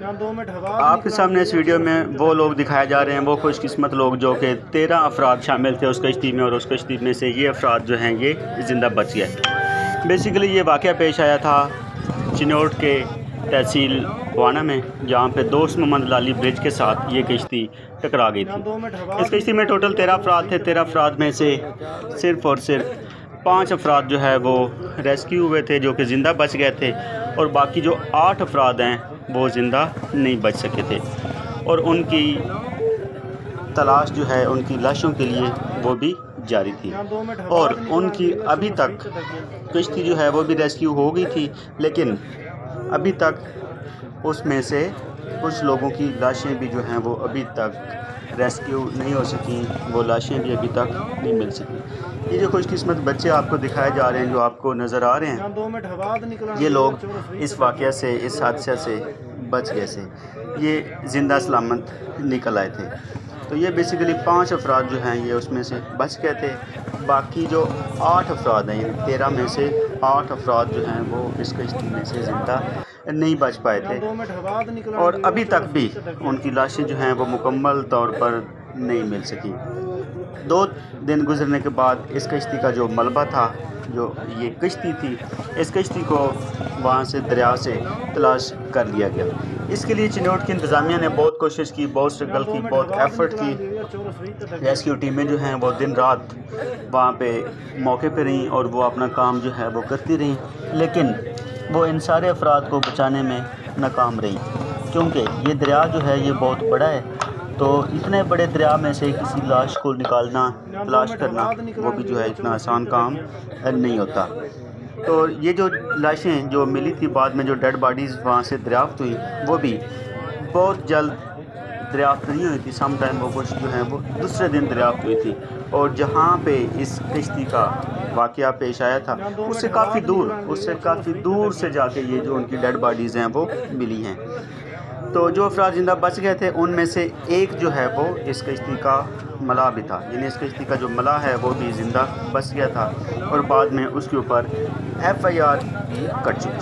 آپ کے سامنے اس ویڈیو میں وہ لوگ دکھائے جا رہے ہیں، وہ خوش قسمت لوگ جو کہ 13 افراد شامل تھے اس کشتی میں، اور اس کشتی میں سے یہ افراد جو ہیں یہ زندہ بچ گئے۔ بیسیکلی یہ واقعہ پیش آیا تھا چنوٹ کے تحصیل بوانا میں، جہاں پہ دوست محمد لالی برج کے ساتھ یہ کشتی ٹکرا گئی تھی۔ اس کشتی میں ٹوٹل 13 افراد تھے۔ 13 افراد میں سے صرف اور صرف 5 افراد جو ہے وہ ریسکیو ہوئے تھے، جو کہ زندہ بچ گئے تھے، اور باقی جو 8 افراد ہیں وہ زندہ نہیں بچ سکے تھے، اور ان کی تلاش جو ہے ان کی لاشوں کے لیے وہ بھی جاری تھی، اور ان کی ابھی تک کشتی جو ہے وہ بھی ریسکیو ہو گئی تھی، لیکن ابھی تک اس میں سے کچھ لوگوں کی لاشیں بھی جو ہیں وہ ابھی تک ریسکیو نہیں ہو سکیں، وہ لاشیں بھی ابھی تک نہیں مل سکیں۔ یہ جو خوش قسمت بچے آپ کو دکھائے جا رہے ہیں، جو آپ کو نظر آ رہے ہیں، یہ لوگ اس واقعہ سے، اس حادثہ سے بچ گئے سے، یہ زندہ سلامت نکل آئے تھے۔ تو یہ بیسیکلی 5 افراد جو ہیں یہ اس میں سے بچ گئے تھے، باقی جو 8 افراد ہیں، یعنی 13 میں سے 8 افراد جو ہیں وہ اس کشتی میں سے زندہ نہیں بچ پائے تھے، اور ابھی تک بھی ان کی لاشیں جو ہیں وہ مکمل طور پر نہیں مل سکیں۔ 2 دن گزرنے کے بعد اس کشتی کا جو ملبہ تھا، جو یہ کشتی تھی، اس کشتی کو وہاں سے دریا سے تلاش کر لیا گیا۔ اس کے لیے چنوٹ کی انتظامیہ نے بہت کوشش کی، بہت اسٹرگل کی، بہت ایفرٹ کی۔ ریسکیو ٹیمیں جو ہیں وہ دن رات وہاں پہ موقع پہ رہیں، اور وہ اپنا کام جو ہے وہ کرتی رہیں، لیکن وہ ان سارے افراد کو بچانے میں ناکام رہیں، کیونکہ یہ دریا جو ہے یہ بہت بڑا ہے، تو اتنے بڑے دریا میں سے کسی لاش کو نکالنا، تلاش کرنا، وہ بھی جو ہے اتنا آسان کام نہیں ہوتا۔ تو یہ جو لاشیں جو ملی تھی بعد میں، جو ڈیڈ باڈیز وہاں سے دریافت ہوئی، وہ بھی بہت جلد دریافت نہیں ہوئی تھی، سم ٹائم وہ کچھ جو ہیں وہ دوسرے دن دریافت ہوئی تھی، اور جہاں پہ اس کشتی کا واقعہ پیش آیا تھا اس سے کافی دور سے جا کے یہ جو ان کی ڈیڈ باڈیز ہیں وہ ملی ہیں۔ تو جو افراد زندہ بچ گئے تھے ان میں سے ایک جو ہے وہ اس کشتی کا ملاح بھی تھا، یعنی اس کشتی کا جو ملاح ہے وہ بھی زندہ بچ گیا تھا، اور بعد میں اس کے اوپر FIR بھی کٹ چکی۔